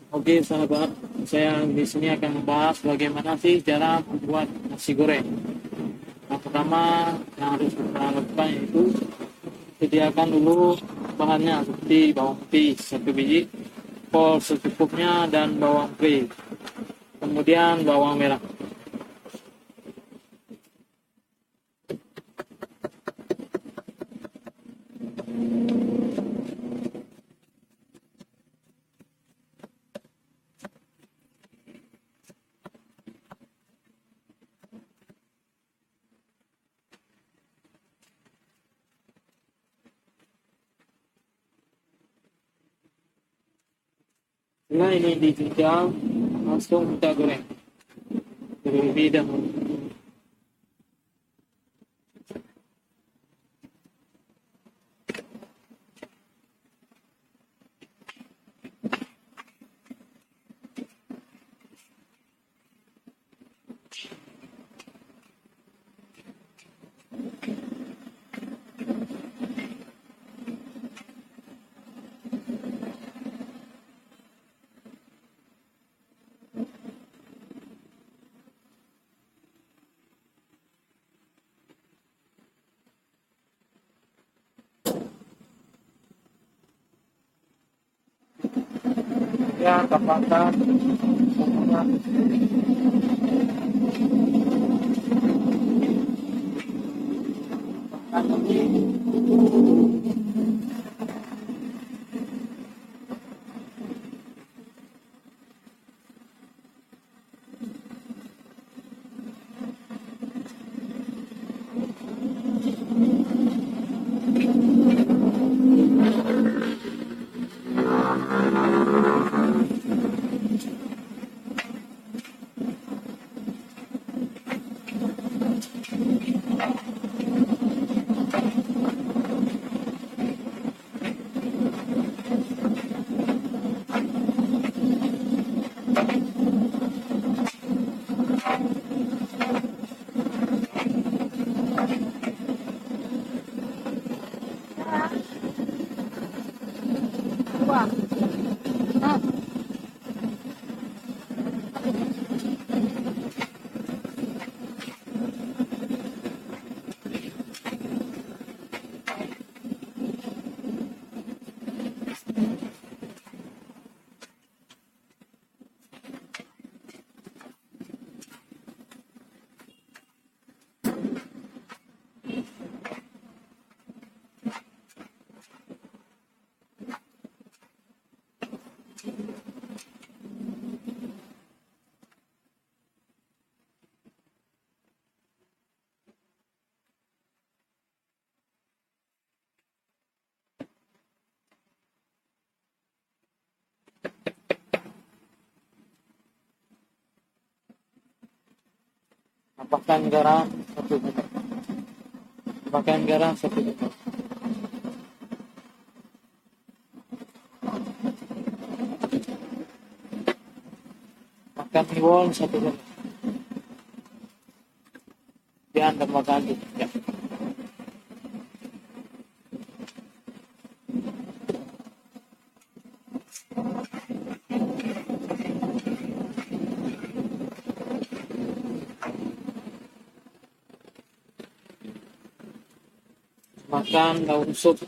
Oke sahabat, saya di sini akan membahas bagaimana sih cara membuat nasi goreng. Yang pertama yang harus kita lakukan yaitu sediakan dulu bahannya seperti bawang putih 1 biji, kol secukupnya dan bawang putih. Kemudian bawang merah. Setelah ini ditinggal, langsung kita goreng terlebih dahulu. Ya, tambahkan bumbunya. Tambahkan garam 1 sendok. Tambahkan garam 1 sendok. Tambahkan miwon 1 sendok. Dan tambahkan ya. Makan daun sup.